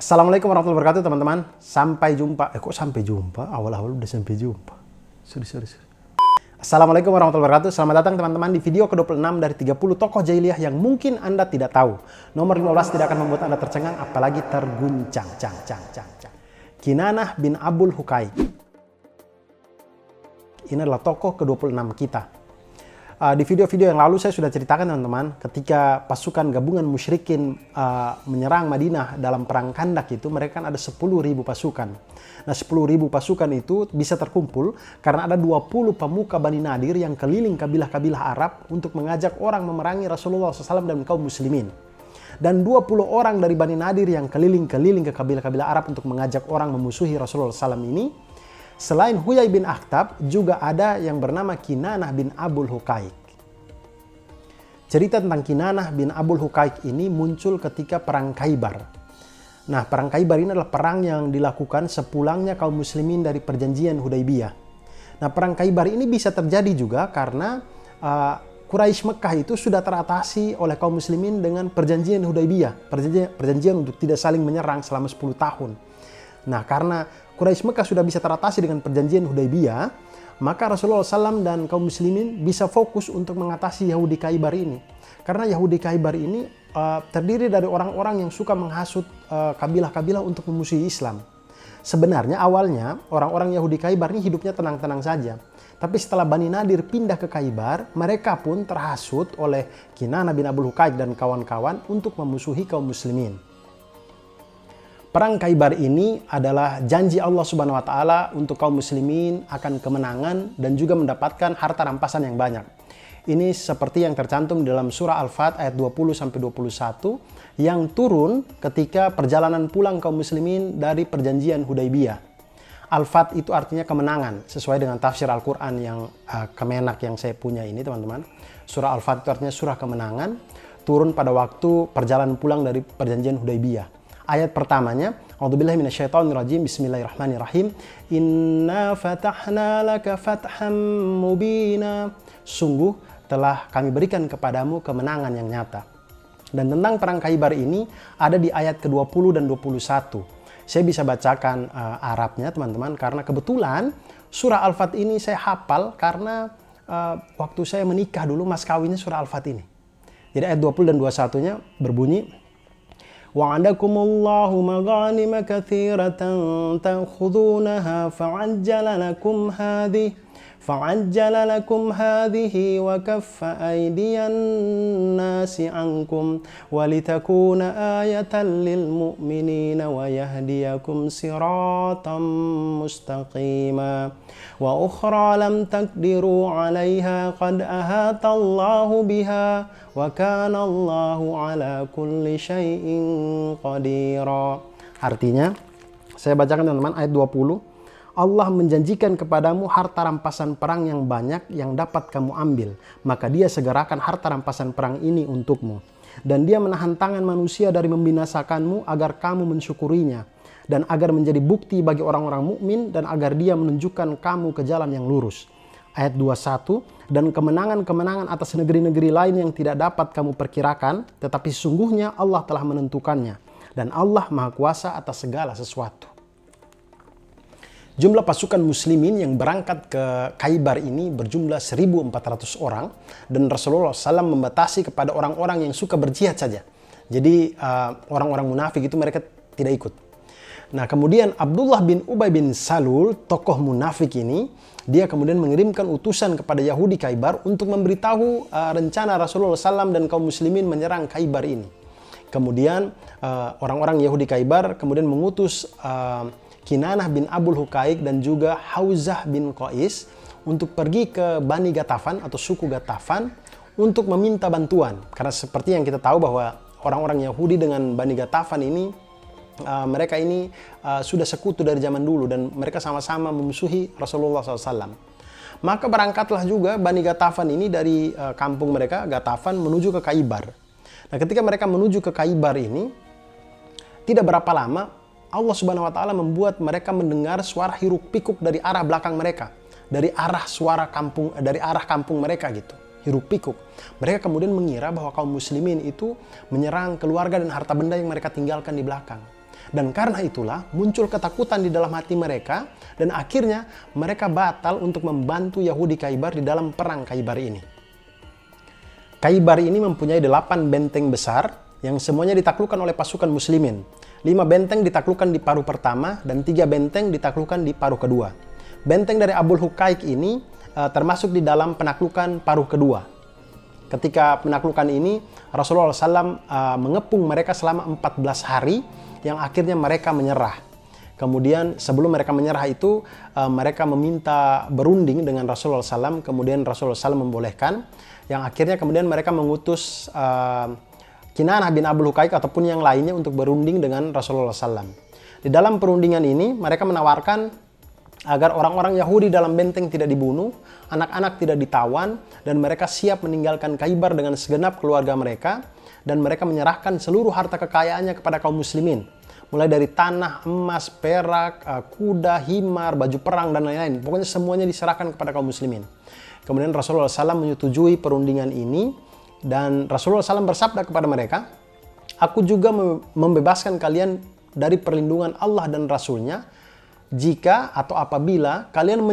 Assalamualaikum warahmatullahi wabarakatuh teman-teman. Sampai jumpa. Kok sampai jumpa? Awal-awal udah sampai jumpa. Sorry. Assalamualaikum warahmatullahi wabarakatuh. Selamat datang teman-teman di video ke-26 dari 30 tokoh jahiliyah yang mungkin Anda tidak tahu. Nomor 15 tidak akan membuat Anda tercengang apalagi terguncang. Kinanah bin Abul Huqaiq. Ini adalah tokoh ke-26 kita. Di video-video yang lalu saya sudah ceritakan teman-teman, ketika pasukan gabungan musyrikin menyerang Madinah dalam perang Khandak itu, mereka kan ada 10.000 pasukan. Nah 10.000 pasukan itu bisa terkumpul karena ada 20 pemuka Bani Nadir yang keliling kabilah-kabilah Arab untuk mengajak orang memerangi Rasulullah SAW dan kaum muslimin. Dan 20 orang dari Bani Nadir yang keliling-keliling ke kabilah-kabilah Arab untuk mengajak orang memusuhi Rasulullah SAW ini, selain Huyai bin Akhtab, juga ada yang bernama Kinanah bin Abul Huqaiq. Cerita tentang Kinanah bin Abul Huqaiq ini muncul ketika perang Khaybar. Nah, perang Khaybar ini adalah perang yang dilakukan sepulangnya kaum muslimin dari perjanjian Hudaybiyah. Nah, perang Khaybar ini bisa terjadi juga karena Quraisy Mekah itu sudah teratasi oleh kaum muslimin dengan perjanjian Hudaybiyah. Perjanjian untuk tidak saling menyerang selama 10 tahun. Nah, karena Quraisy Mekah sudah bisa teratasi dengan perjanjian Hudaybiyah, maka Rasulullah SAW dan kaum muslimin bisa fokus untuk mengatasi Yahudi Khaybar ini. Karena Yahudi Khaybar ini terdiri dari orang-orang yang suka menghasut kabilah-kabilah untuk memusuhi Islam. Sebenarnya awalnya orang-orang Yahudi Khaybar ini hidupnya tenang-tenang saja. Tapi setelah Bani Nadir pindah ke Khaybar, mereka pun terhasut oleh Kinanah bin Abul Huqaiq dan kawan-kawan untuk memusuhi kaum muslimin. Perang Khaybar ini adalah janji Allah Subhanahu wa taala untuk kaum muslimin akan kemenangan dan juga mendapatkan harta rampasan yang banyak. Ini seperti yang tercantum dalam surah Al-Fat ayat 20 sampai 21 yang turun ketika perjalanan pulang kaum muslimin dari perjanjian Hudaybiyah. Al-Fat itu artinya kemenangan sesuai dengan tafsir Al-Qur'an yang Kemenak yang saya punya ini, teman-teman. Surah Al-Fat itu artinya surah kemenangan, turun pada waktu perjalanan pulang dari perjanjian Hudaybiyah. Ayat pertamanya, A'udzubillahi minasyaitonirrajim, Bismillahirrahmanirrahim. Inna fatahna laka fatham mubina. Sungguh telah kami berikan kepadamu kemenangan yang nyata. Dan tentang perang Khaybar ini ada di ayat ke-20 dan 21. Saya bisa bacakan Arabnya teman-teman, karena kebetulan surah Al-Fat ini saya hafal karena waktu saya menikah dulu mas kawinnya surah Al-Fat ini. Jadi ayat 20 dan 21-nya berbunyi, وَعَدَكُمُ اللَّهُ مَغَانِمَ كَثِيرَةً تَأْخُذُونَهَا فَعَجَّلَ لَكُمْ هَذِهِ وَكَفَّ أَيْدِيَ النَّاسِ عَنْكُمْ وَلِتَكُونَ آيَةً لِلْمُؤْمِنِينَ وَيَهْدِيَكُمْ صِرَاطًا مُسْتَقِيمًا وَأُخْرَى لَمْ تَقْدِرُوا عَلَيْهَا قَدْ أَحَاطَ اللَّهُ بِهَا وَكَانَ اللَّهُ عَلَى كُلِّ شَيْءٍ قَدِيرًا. Artinya, saya bacakan teman-teman ayat 20. Allah menjanjikan kepadamu harta rampasan perang yang banyak yang dapat kamu ambil. Maka dia segerakan harta rampasan perang ini untukmu. Dan dia menahan tangan manusia dari membinasakanmu agar kamu mensyukurinya. Dan agar menjadi bukti bagi orang-orang mukmin dan agar dia menunjukkan kamu ke jalan yang lurus. Ayat 21. Dan kemenangan-kemenangan atas negeri-negeri lain yang tidak dapat kamu perkirakan. Tetapi sesungguhnya Allah telah menentukannya. Dan Allah Maha Kuasa atas segala sesuatu. Jumlah pasukan muslimin yang berangkat ke Khaybar ini berjumlah 1.400 orang. Dan Rasulullah SAW membatasi kepada orang-orang yang suka berjihad saja. Jadi orang-orang munafik itu mereka tidak ikut. Nah kemudian Abdullah bin Ubay bin Salul, tokoh munafik ini, dia kemudian mengirimkan utusan kepada Yahudi Khaybar untuk memberitahu rencana Rasulullah SAW dan kaum muslimin menyerang Khaybar ini. Kemudian orang-orang Yahudi Khaybar kemudian mengutus Kinanah bin Abul Huqaiq dan juga Hauzah bin Qais untuk pergi ke Bani Gatafan atau suku Gatafan untuk meminta bantuan. Karena seperti yang kita tahu bahwa orang-orang Yahudi dengan Bani Gatafan ini, mereka ini sudah sekutu dari zaman dulu dan mereka sama-sama memusuhi Rasulullah SAW. Maka berangkatlah juga Bani Gatafan ini dari kampung mereka, Gatafan, menuju ke Khaybar. Nah ketika mereka menuju ke Khaybar ini, tidak berapa lama Allah Subhanahu wa taala membuat mereka mendengar suara hiruk pikuk dari arah belakang mereka, dari arah kampung mereka gitu. Hiruk pikuk. Mereka kemudian mengira bahwa kaum muslimin itu menyerang keluarga dan harta benda yang mereka tinggalkan di belakang. Dan karena itulah muncul ketakutan di dalam hati mereka dan akhirnya mereka batal untuk membantu Yahudi Khaybar di dalam perang Khaybar ini. Khaybar ini mempunyai 8 benteng besar yang semuanya ditaklukkan oleh pasukan muslimin. 5 benteng ditaklukkan di paruh pertama dan 3 benteng ditaklukkan di paruh kedua. Benteng dari Abul Huqaiq ini termasuk di dalam penaklukan paruh kedua. Ketika penaklukan ini, Rasulullah SAW mengepung mereka selama 14 hari yang akhirnya mereka menyerah. Kemudian sebelum mereka menyerah itu, mereka meminta berunding dengan Rasulullah SAW, kemudian Rasulullah SAW membolehkan, yang akhirnya kemudian mereka mengutus Kinanah bin Abul Huqaiq ataupun yang lainnya untuk berunding dengan Rasulullah SAW. Di dalam perundingan ini, mereka menawarkan agar orang-orang Yahudi dalam benteng tidak dibunuh, anak-anak tidak ditawan, dan mereka siap meninggalkan Khaybar dengan segenap keluarga mereka, dan mereka menyerahkan seluruh harta kekayaannya kepada kaum muslimin. Mulai dari tanah, emas, perak, kuda, himar, baju perang, dan lain-lain. Pokoknya semuanya diserahkan kepada kaum muslimin. Kemudian Rasulullah SAW menyetujui perundingan ini, dan Rasulullah SAW bersabda kepada mereka, "Aku juga membebaskan kalian dari perlindungan Allah dan Rasulnya, jika atau apabila kalian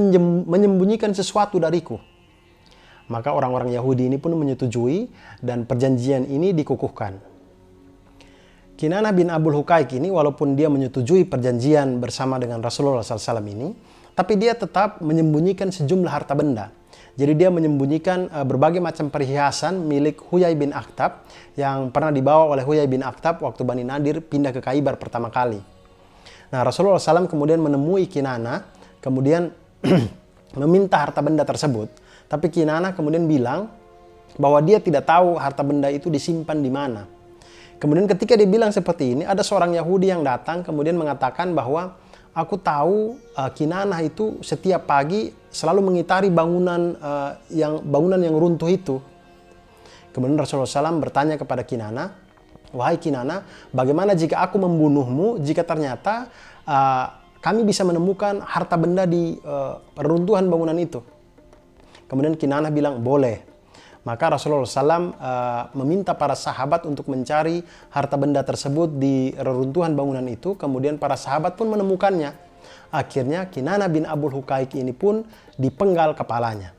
menyembunyikan sesuatu dariku." Maka orang-orang Yahudi ini pun menyetujui dan perjanjian ini dikukuhkan. Kinanah bin Abul Huqaiq ini walaupun dia menyetujui perjanjian bersama dengan Rasulullah SAW ini, tapi dia tetap menyembunyikan sejumlah harta benda. Jadi dia menyembunyikan berbagai macam perhiasan milik Huyai bin Akhtab yang pernah dibawa oleh Huyai bin Akhtab waktu Bani Nadir pindah ke Khaybar pertama kali. Nah, Rasulullah SAW kemudian menemui Kinanah, kemudian meminta harta benda tersebut. Tapi Kinanah kemudian bilang bahwa dia tidak tahu harta benda itu disimpan di mana. Kemudian ketika dia bilang seperti ini, ada seorang Yahudi yang datang kemudian mengatakan bahwa aku tahu Kinanah itu setiap pagi selalu mengitari bangunan yang runtuh itu. Kemudian Rasulullah SAW bertanya kepada Kinanah, "Wahai Kinanah, bagaimana jika aku membunuhmu jika ternyata kami bisa menemukan harta benda di reruntuhan bangunan itu?" Kemudian Kinanah bilang, "Boleh." Maka Rasulullah SAW meminta para sahabat untuk mencari harta benda tersebut di reruntuhan bangunan itu. Kemudian para sahabat pun menemukannya. Akhirnya Kinanah bin Abul Huqaiq ini pun dipenggal kepalanya.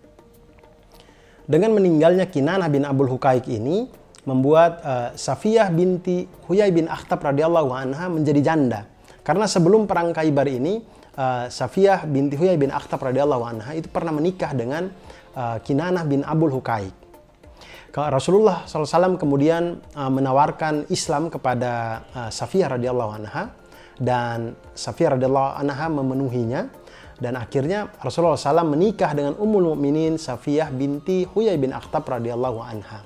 Dengan meninggalnya Kinanah bin Abul Huqaiq ini, membuat Safiyah binti Huyai bin Akhtab radhiyallahu anha menjadi janda. Karena sebelum perang Khaybar ini, Safiyah binti Huyai bin Akhtab radhiyallahu anha itu pernah menikah dengan Kinanah bin Abul Huqaiq. Rasulullah SAW kemudian menawarkan Islam kepada Safiyah radhiyallahu anha, dan Safiyah radhiyallahu anha memenuhinya, dan akhirnya Rasulullah SAW menikah dengan Ummul Mukminin Safiyah binti Huyai bin Akhtab radhiyallahu anha.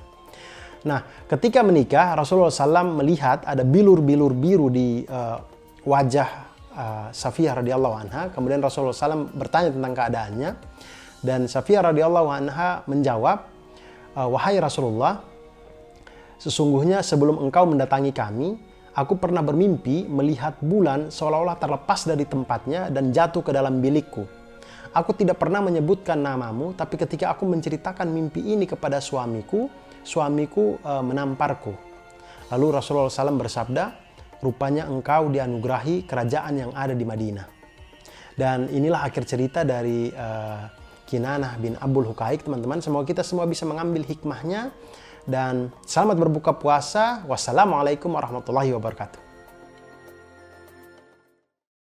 Nah, ketika menikah, Rasulullah SAW melihat ada bilur-bilur biru di wajah Safiyah radhiyallahu anha. Kemudian Rasulullah SAW bertanya tentang keadaannya, dan Safiyah radhiyallahu anha menjawab, "Wahai Rasulullah, sesungguhnya sebelum engkau mendatangi kami, aku pernah bermimpi melihat bulan seolah-olah terlepas dari tempatnya dan jatuh ke dalam bilikku. Aku tidak pernah menyebutkan namamu, tapi ketika aku menceritakan mimpi ini kepada suamiku menamparku." Lalu Rasulullah SAW bersabda, "Rupanya engkau dianugerahi kerajaan yang ada di Madinah." Dan inilah akhir cerita dari Kinanah bin Abul Huqaiq, teman-teman. Semoga kita semua bisa mengambil hikmahnya, dan selamat berbuka puasa. Wassalamualaikum warahmatullahi wabarakatuh.